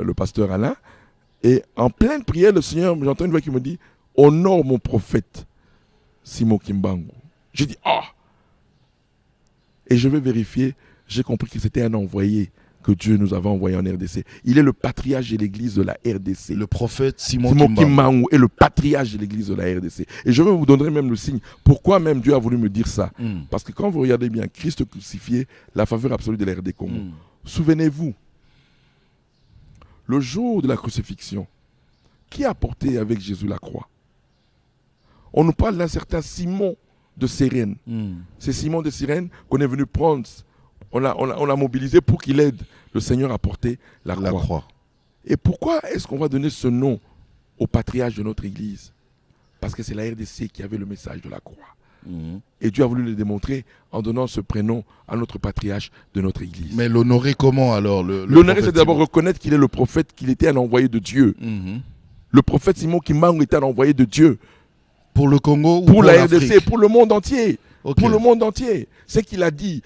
le pasteur Alain. Et en pleine prière, le Seigneur, j'entends une voix qui me dit « Honore mon prophète Simon Kimbangu ». J'ai dit « Ah !» Et je vais vérifier, j'ai compris que c'était un envoyé que Dieu nous avait envoyé en RDC. Il est le patriarche de l'église de la RDC. Le prophète Simon Kimbangu est le patriarche de l'église de la RDC. Et je vais vous donner même le signe. Pourquoi même Dieu a voulu me dire ça? Parce que quand vous regardez bien, Christ crucifié, la faveur absolue de la RD Congo. Souvenez-vous, le jour de la crucifixion, qui a porté avec Jésus la croix? On nous parle d'un certain Simon de Cyrène. C'est Simon de Cyrène qu'on est venu prendre. On l'a mobilisé pour qu'il aide le Seigneur à porter la croix. Et pourquoi est-ce qu'on va donner ce nom au patriarche de notre église? Parce que c'est la RDC qui avait le message de la croix. Et Dieu a voulu le démontrer en donnant ce prénom à notre patriarche de notre église. Mais l'honorer comment alors? L'honorer, c'est d'abord reconnaître qu'il est le prophète, qu'il était un envoyé de Dieu. Le prophète Simon Kimbangu était un envoyé de Dieu. Pour le Congo ou pour la RDC, pour le monde entier. Okay. Pour le monde entier. C'est qu'il a dit.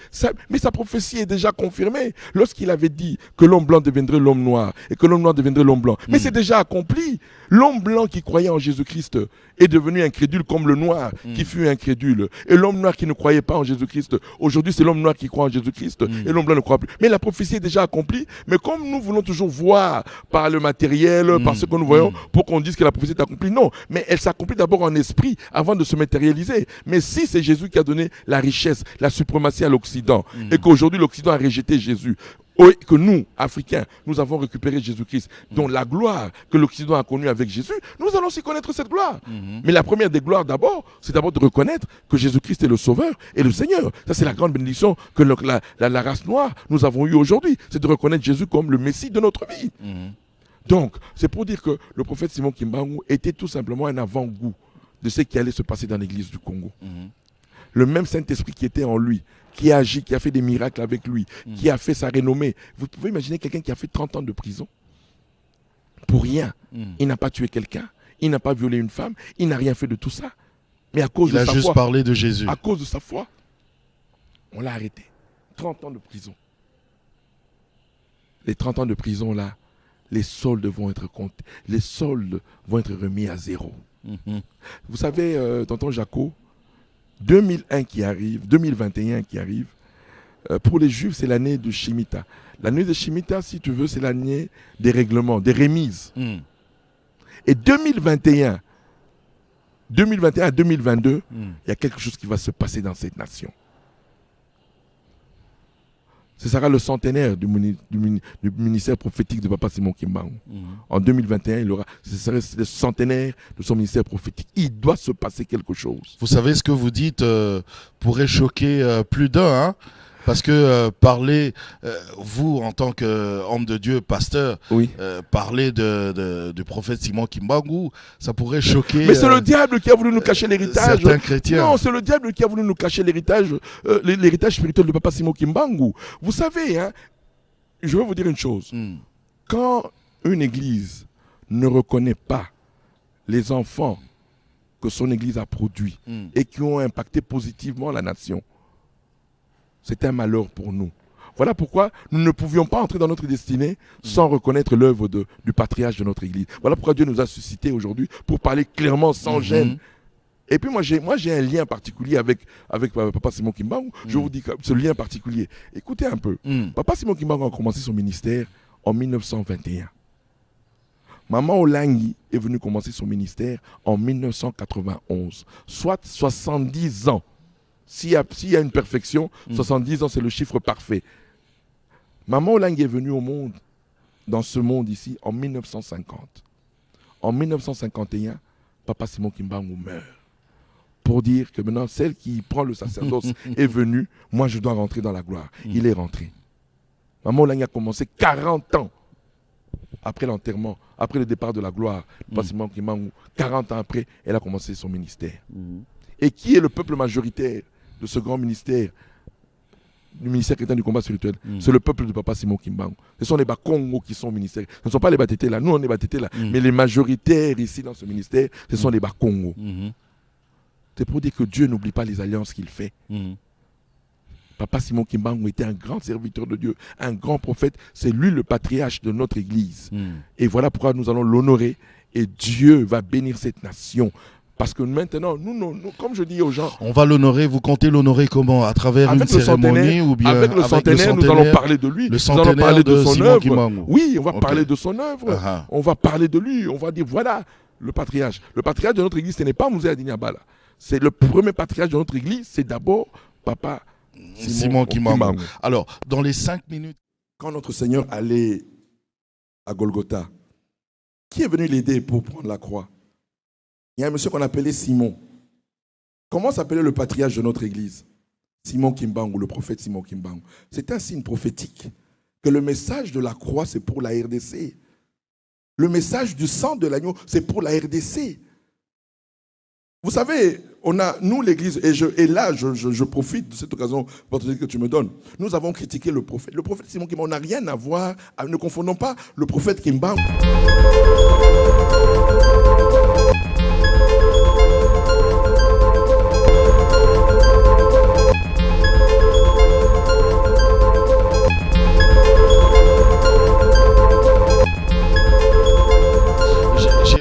Mais sa prophétie est déjà confirmée. Lorsqu'il avait dit que l'homme blanc deviendrait l'homme noir et que l'homme noir deviendrait l'homme blanc. Mais c'est déjà accompli. L'homme blanc qui croyait en Jésus-Christ est devenu incrédule comme le noir qui fut incrédule. Et l'homme noir qui ne croyait pas en Jésus-Christ, aujourd'hui c'est l'homme noir qui croit en Jésus-Christ et l'homme blanc ne croit plus. Mais la prophétie est déjà accomplie. Mais comme nous voulons toujours voir par le matériel, par ce que nous voyons, pour qu'on dise que la prophétie est accomplie, non. Mais elle s'accomplit d'abord en esprit avant de se matérialiser. Mais si c'est Jésus qui a donné la richesse, la suprématie à l'Occident, et qu'aujourd'hui l'Occident a rejeté Jésus, et que nous, Africains, nous avons récupéré Jésus-Christ, dont la gloire que l'Occident a connue avec Jésus, nous allons aussi connaître cette gloire. Mais la première des gloires d'abord, c'est d'abord de reconnaître que Jésus-Christ est le Sauveur et le Seigneur. Ça, c'est la grande bénédiction que la race noire, nous avons eue aujourd'hui. C'est de reconnaître Jésus comme le Messie de notre vie. Donc, c'est pour dire que le prophète Simon Kimbangu était tout simplement un avant-goût de ce qui allait se passer dans l'église du Congo. Le même Saint-Esprit qui était en lui, qui a agi, qui a fait des miracles avec lui, qui a fait sa renommée. Vous pouvez imaginer quelqu'un qui a fait 30 ans de prison pour rien. Il n'a pas tué quelqu'un, il n'a pas violé une femme, il n'a rien fait de tout ça. Mais à cause de sa foi, il a juste parlé de Jésus. À cause de sa foi, on l'a arrêté. 30 ans de prison. Les 30 ans de prison là, les soldes vont être comptés. Les soldes vont être remis à zéro. Vous savez, tonton Jaco, 2001 qui arrive, 2021 qui arrive, pour les Juifs, c'est l'année de Shemitah. L'année de Shemitah, si tu veux, c'est l'année des règlements, des remises. Et 2021 à 2022, il y a quelque chose qui va se passer dans cette nation. Ce sera le centenaire du ministère prophétique de Papa Simon Kimbangu. En 2021, ce sera le centenaire de son ministère prophétique. Il doit se passer quelque chose. Vous savez, ce que vous dites pourrait choquer plus d'un, hein? Parce que parler, vous en tant qu'homme de Dieu, pasteur, parler du prophète Simon Kimbangu, ça pourrait choquer. Mais c'est le diable qui a voulu nous cacher l'héritage. Certains chrétiens. Non, c'est le diable qui a voulu nous cacher l'héritage spirituel de Papa Simon Kimbangu. Vous savez, hein, je vais vous dire une chose. Quand une église ne reconnaît pas les enfants que son église a produits et qui ont impacté positivement la nation, c'est un malheur pour nous. Voilà pourquoi nous ne pouvions pas entrer dans notre destinée sans reconnaître l'œuvre du patriarche de notre église. Voilà pourquoi Dieu nous a suscités aujourd'hui pour parler clairement, sans gêne. Et puis moi j'ai un lien particulier avec Papa Simon Kimbangu. Je vous dis ce lien particulier. Écoutez un peu. Papa Simon Kimbangu a commencé son ministère en 1921. Maman Olangi est venue commencer son ministère en 1991. Soit 70 ans. S'il y a une perfection, 70 ans, c'est le chiffre parfait. Maman Olangi est venue au monde, dans ce monde ici, en 1950. En 1951, Papa Simon Kimbangu meurt. Pour dire que maintenant, celle qui prend le sacerdoce est venue, moi je dois rentrer dans la gloire. Il est rentré. Maman Olangi a commencé 40 ans après l'enterrement, après le départ de la gloire. Papa Simon Kimbangu, 40 ans après, elle a commencé son ministère. Et qui est le peuple majoritaire de ce grand ministère, du ministère chrétien du combat spirituel? C'est le peuple de Papa Simon Kimbangu. Ce sont les Bakongo qui sont au ministère. Ce ne sont pas les Batétés là. Nous, on est Batétés là. Mais les majoritaires ici dans ce ministère, ce sont les Bakongo. C'est pour dire que Dieu n'oublie pas les alliances qu'il fait. Papa Simon Kimbangu était un grand serviteur de Dieu, un grand prophète. C'est lui le patriarche de notre église. Et voilà pourquoi nous allons l'honorer. Et Dieu va bénir cette nation. Parce que maintenant, nous, comme je dis aux gens... On va l'honorer, vous comptez l'honorer comment? À travers une cérémonie ou bien avec le centenaire, nous allons parler de lui. Nous allons parler de son œuvre. Oui, on va parler de son œuvre. On va parler de lui. On va dire, voilà, le patriarche. Le patriarche de notre église, ce n'est pas Mouzé Adinyabala. C'est le premier patriarche de notre église, c'est d'abord Papa Simon Kimbangu. Alors, dans les 5 minutes... Quand notre Seigneur allait à Golgotha, qui est venu l'aider pour prendre la croix? Il y a un monsieur qu'on appelait Simon. Comment s'appelait le patriarche de notre église? Simon Kimbangu, le prophète Simon Kimbangu. C'est un signe prophétique que le message de la croix, c'est pour la RDC. Le message du sang de l'agneau, c'est pour la RDC. Vous savez, nous l'église, et là je profite de cette occasion que tu me donnes, nous avons critiqué le prophète. Le prophète Simon Kimbangu n'a rien à voir, ne confondons pas le prophète Kimbangu.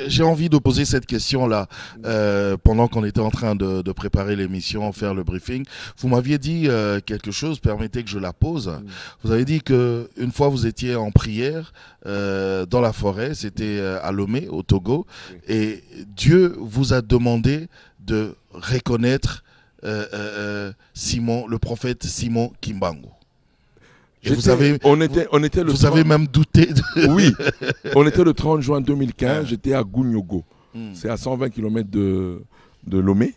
J'ai envie de poser cette question-là pendant qu'on était en train de préparer l'émission, faire le briefing. Vous m'aviez dit quelque chose, permettez que je la pose. Vous avez dit qu'une fois vous étiez en prière dans la forêt, c'était à Lomé, au Togo, et Dieu vous a demandé de reconnaître Simon, le prophète Simon Kimbangu. Vous avez même douté. Oui, on était le 30 juin 2015, j'étais à Gounyogo. C'est à 120 km de Lomé,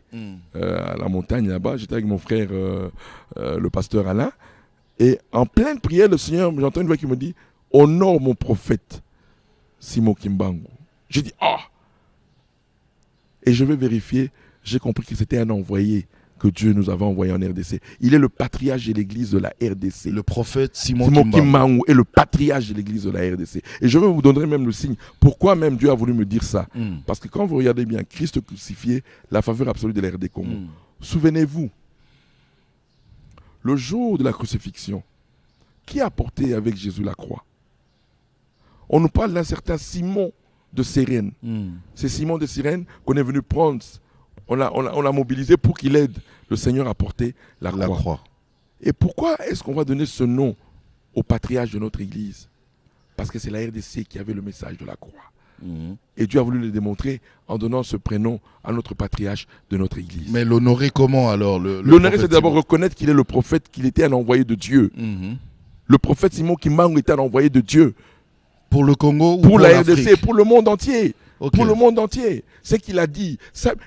à la montagne là-bas. J'étais avec mon frère, le pasteur Alain. Et en pleine prière, le Seigneur, j'entends une voix qui me dit, honore mon prophète Simon Kimbangu. J'ai dit, ah! Et je vais vérifier, j'ai compris que c'était un envoyé que Dieu nous avait envoyé en RDC. Il est le patriarche de l'église de la RDC. Le prophète Simon Kimbangu est le patriarche de l'église de la RDC. Et je vais vous donner même le signe. Pourquoi même Dieu a voulu me dire ça? Parce que quand vous regardez bien, Christ crucifié, la faveur absolue de la RD Congo. Souvenez-vous, le jour de la crucifixion, qui a porté avec Jésus la croix? On nous parle d'un certain Simon de Cyrène. C'est Simon de Cyrène qu'on est venu prendre. On l'a mobilisé pour qu'il aide le Seigneur à porter la croix. Et pourquoi est-ce qu'on va donner ce nom au patriarche de notre église? Parce que c'est la RDC qui avait le message de la croix. Et Dieu a voulu le démontrer en donnant ce prénom à notre patriarche de notre église. Mais l'honorer comment alors? L'honorer, c'est d'abord reconnaître qu'il est le prophète, qu'il était un envoyé de Dieu. Le prophète Simon Kimbangu était un envoyé de Dieu. Pour le Congo ou pour la RDC, pour le monde entier. Okay. Pour le monde entier. C'est qu'il a dit.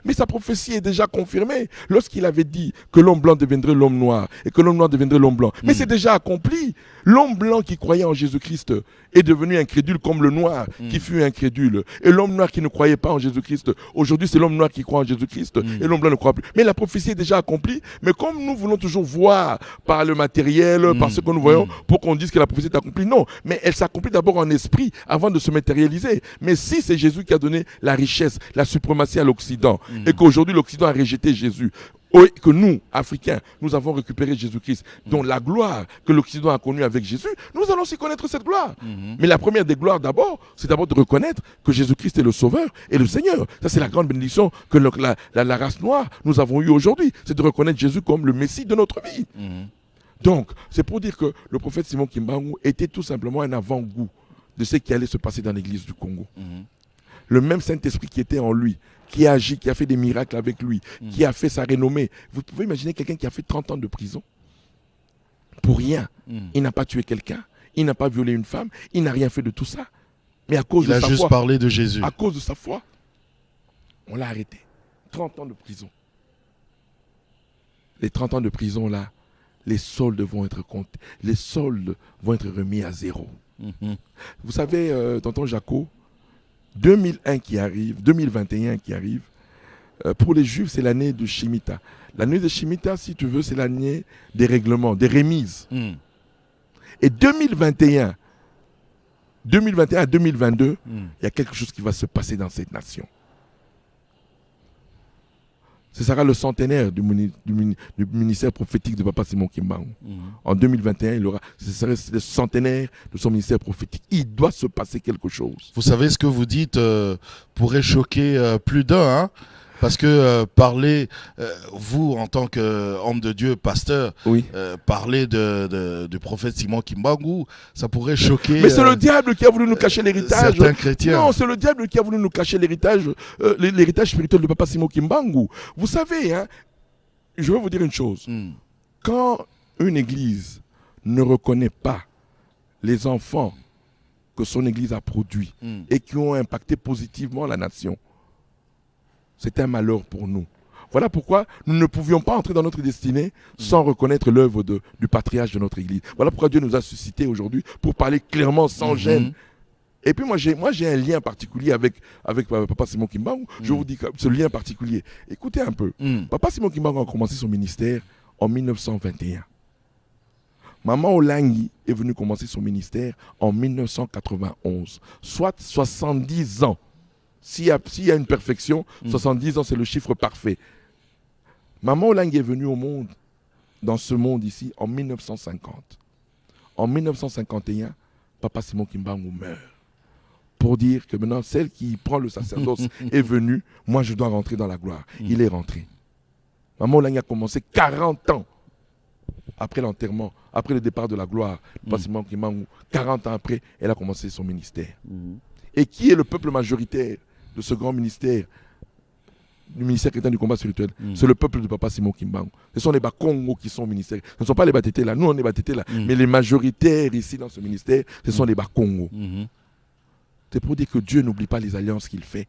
Mais sa prophétie est déjà confirmée. Lorsqu'il avait dit que l'homme blanc deviendrait l'homme noir et que l'homme noir deviendrait l'homme blanc. Mais c'est déjà accompli. L'homme blanc qui croyait en Jésus-Christ est devenu incrédule comme le noir qui fut incrédule. Et l'homme noir qui ne croyait pas en Jésus-Christ, aujourd'hui c'est l'homme noir qui croit en Jésus-Christ et l'homme blanc ne croit plus. Mais la prophétie est déjà accomplie. Mais comme nous voulons toujours voir par le matériel, par ce que nous voyons, pour qu'on dise que la prophétie est accomplie, non. Mais elle s'accomplit d'abord en esprit avant de se matérialiser. Mais si c'est Jésus qui a donné la richesse, la suprématie à l'Occident, et qu'aujourd'hui l'Occident a rejeté Jésus, et que nous, Africains, nous avons récupéré Jésus-Christ, dont la gloire que l'Occident a connue avec Jésus, nous allons aussi connaître cette gloire. Mais la première des gloires d'abord, c'est d'abord de reconnaître que Jésus-Christ est le Sauveur et le Seigneur. Ça, c'est la grande bénédiction que la race noire, nous avons eue aujourd'hui. C'est de reconnaître Jésus comme le Messie de notre vie. Donc, c'est pour dire que le prophète Simon Kimbangu était tout simplement un avant-goût de ce qui allait se passer dans l'église du Congo. Le même Saint-Esprit qui était en lui, qui a agi, qui a fait des miracles avec lui, qui a fait sa renommée. Vous pouvez imaginer quelqu'un qui a fait 30 ans de prison pour rien. Il n'a pas tué quelqu'un, il n'a pas violé une femme, il n'a rien fait de tout ça. Mais à cause de sa foi, il a juste parlé de Jésus. À cause de sa foi, on l'a arrêté. 30 ans de prison. Les 30 ans de prison là, les soldes vont être comptés. Les soldes vont être remis à zéro. Vous savez, tonton Jaco, 2001 qui arrive, 2021 qui arrive, pour les Juifs, c'est l'année de Shemitah. L'année de Shemitah, si tu veux, c'est l'année des règlements, des remises. Et 2021 à 2022, il y a quelque chose qui va se passer dans cette nation. ce sera le centenaire du ministère prophétique de Papa Simon Kimbangu. En 2021, ce serait le centenaire de son ministère prophétique. Il doit se passer quelque chose. Vous savez, ce que vous dites pourrait choquer plus d'un, hein, parce que parler, vous en tant qu'homme de Dieu, pasteur, parler du prophète Simon Kimbangu, ça pourrait choquer. Mais c'est le diable qui a voulu nous cacher l'héritage. Certains chrétiens. Non, c'est le diable qui a voulu nous cacher l'héritage spirituel de Papa Simon Kimbangu. Vous savez, hein, je vais vous dire une chose. Quand une église ne reconnaît pas les enfants que son église a produits et qui ont impacté positivement la nation, c'est un malheur pour nous. Voilà pourquoi nous ne pouvions pas entrer dans notre destinée sans reconnaître l'œuvre du patriarche de notre église. Voilà pourquoi Dieu nous a suscités aujourd'hui pour parler clairement, sans gêne. Et puis moi j'ai un lien particulier avec Papa Simon Kimbangu. Je vous dis ce lien particulier. Écoutez un peu. Papa Simon Kimbangu a commencé son ministère en 1921. Maman Olangi est venue commencer son ministère en 1991. Soit 70 ans. S'il y a une perfection, 70 ans, c'est le chiffre parfait. Maman Olangi est venue au monde, dans ce monde ici, en 1950. En 1951, Papa Simon Kimbangu meurt. Pour dire que maintenant, celle qui prend le sacerdoce est venue, moi je dois rentrer dans la gloire. Il est rentré. Maman Olangi a commencé 40 ans après l'enterrement, après le départ de la gloire. Papa Simon Kimbangu, 40 ans après, elle a commencé son ministère. Et qui est le peuple majoritaire de ce grand ministère, du ministère chrétien du combat spirituel? C'est le peuple de Papa Simon Kimbangu. Ce sont les Bakongo qui sont au ministère. Ce ne sont pas les Batétés là. Nous, on est Batétés là. Mais les majoritaires ici dans ce ministère, ce sont les Bakongo. C'est pour dire que Dieu n'oublie pas les alliances qu'il fait.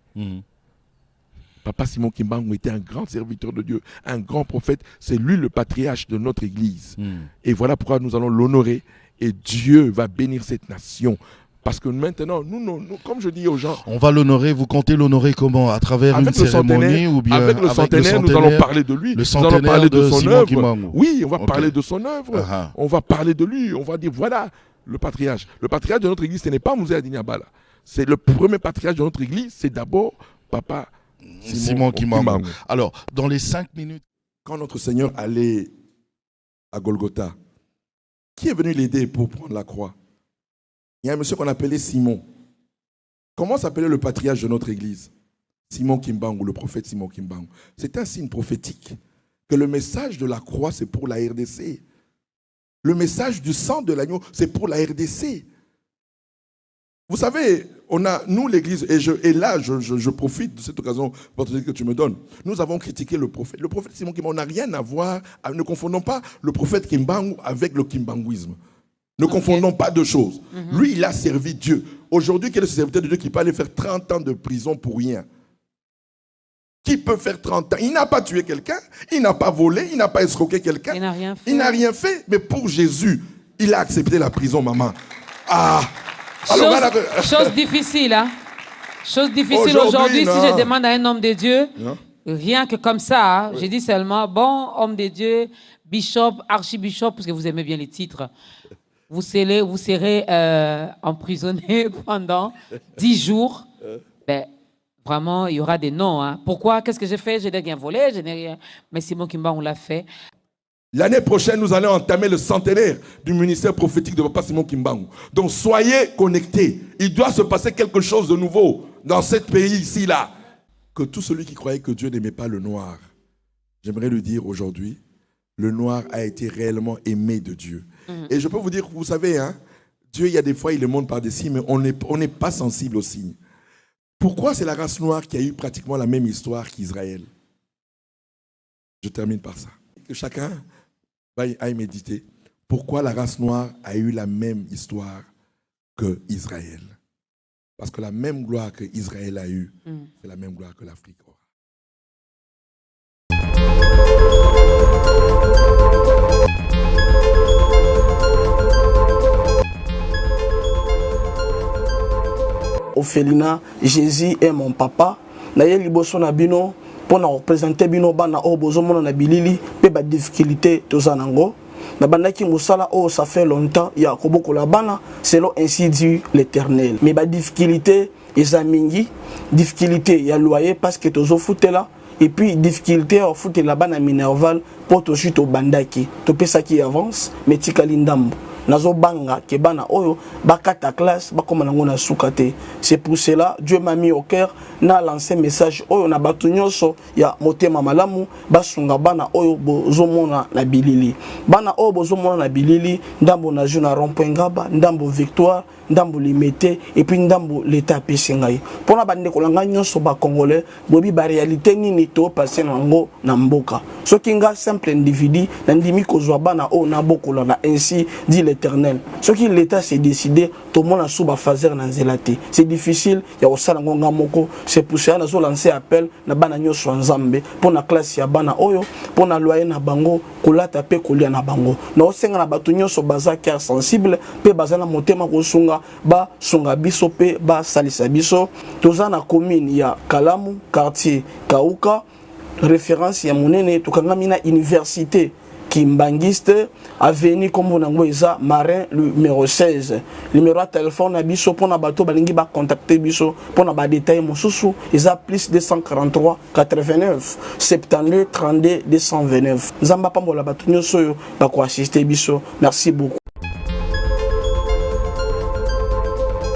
Papa Simon Kimbangu était un grand serviteur de Dieu, un grand prophète. C'est lui le patriarche de notre église. Et voilà pourquoi nous allons l'honorer. Et Dieu va bénir cette nation. Parce que maintenant, nous, comme je dis aux gens... On va l'honorer, vous comptez l'honorer comment? À travers une cérémonie ou bien avec le centenaire, nous allons parler de lui. Le centenaire, nous allons parler de son Simon œuvre. Kimbangu. Oui, on va parler de son œuvre. On va parler de lui. On va dire, voilà, le patriarche. Le patriarche de notre église, ce n'est pas Mouzé Adinyabala. C'est le premier patriarche de notre église, c'est d'abord Papa Simon Kimbangu. Alors, dans les 5 minutes... Quand notre Seigneur allait à Golgotha, qui est venu l'aider pour prendre la croix? Il y a un monsieur qu'on appelait Simon. Comment s'appelait le patriarche de notre église? Simon Kimbangu, le prophète Simon Kimbangu. C'est un signe prophétique que le message de la croix, c'est pour la RDC. Le message du sang de l'agneau, c'est pour la RDC. Vous savez, nous l'église, et là je profite de cette occasion que tu me donnes, nous avons critiqué le prophète. Le prophète Simon Kimbangu n'a rien à voir, ne confondons pas le prophète Kimbangu avec le kimbanguisme. Ne confondons pas deux choses. Lui, il a servi Dieu. Aujourd'hui, quel est ce serviteur de Dieu qui peut aller faire 30 ans de prison pour rien? Qui peut faire 30 ans? Il n'a pas tué quelqu'un, il n'a pas volé, il n'a pas escroqué quelqu'un. Il n'a rien fait. Il n'a rien fait, mais pour Jésus, il a accepté la prison, maman. Ah! Alors, chose difficile, hein? Chose difficile aujourd'hui, si je demande à un homme de Dieu, rien que comme ça, hein, j'ai dit seulement, bon, homme de Dieu, bishop, archibishop, parce que vous aimez bien les titres. Vous serez emprisonné pendant 10 jours. Ben, vraiment, il y aura des noms. Hein. Pourquoi? Qu'est-ce que j'ai fait? Je n'ai rien volé, je n'ai rien. Mais Simon Kimbangu, on l'a fait. L'année prochaine, nous allons entamer le centenaire du ministère prophétique de Papa Simon Kimbangu. Donc, soyez connectés. Il doit se passer quelque chose de nouveau dans ce pays ici-là. Que tout celui qui croyait que Dieu n'aimait pas le noir, j'aimerais lui dire aujourd'hui, le noir a été réellement aimé de Dieu. Et je peux vous dire, vous savez, hein, Dieu, il y a des fois, il le montre par des signes, mais on n'est pas sensible aux signes. Pourquoi c'est la race noire qui a eu pratiquement la même histoire qu'Israël? Je termine par ça. Que chacun aille méditer. Pourquoi la race noire a eu la même histoire qu'Israël? Parce que la même gloire qu'Israël a eue, c'est la même gloire que l'Afrique aura. Ophelina, Jésus est mon papa. Naye liboso na bino pour représenter bino bana o bozomona na bilili pe ba difficulté tozanango. Na bandaki musala o ça fait longtemps ya koboko la bana selon ainsi dit l'Éternel. Mais ba difficulté ezamingi, difficulté ya loyer parce que tozo futela et puis difficulté au foot là-bas na Minerval pour to suite au bandaki to pesa qui avance mais tikali ndambo nazo banga ke bana oyo bakata classe bakoma nango na sukate. C'est pour cela Dieu m'a mis au cœur na lancé message oyo na batu nyonso ya motema malamu basunga bana oyo bozomona na bilili, bana oyo bozomona na bilili ndambo na jeu na rond-point Ngaba, ndambo Victoire, ndambo Limete et puis ndambo l'état pesingai pona bande kolanga nyonso ba congolais bobi ba réalité nini to passer nango na mboka soki nga simple individu na ndimi kozwa bana o na bokola na ainsi dit l'Éternel. Soki l'état s'est décidé tout le monde a sous ba fazer na zelate c'est difficile ya osala ngonga moko. C'est pour ça nazo lancer appel na bana nyonso nzambe pona classe ya bana oyo pona loyer na bango kolata pe kolia na bango na osenga na batu nyonso baza cœur sensible pe bazana motema kosunga ba sunga biso pe ba salisa biso. Toza na commune ya Kalamu quartier Kauka référence ya monene tukanga mina université Kimbangiste avenue comme on a Marin numéro 16. Numéro de téléphone à biso pour na bateau balingi ba contacter biso pour na ba détail mosusu isa plus 243 89 72 32 229. Zamba pambola bato nyoso ba ko assister biso. Merci beaucoup.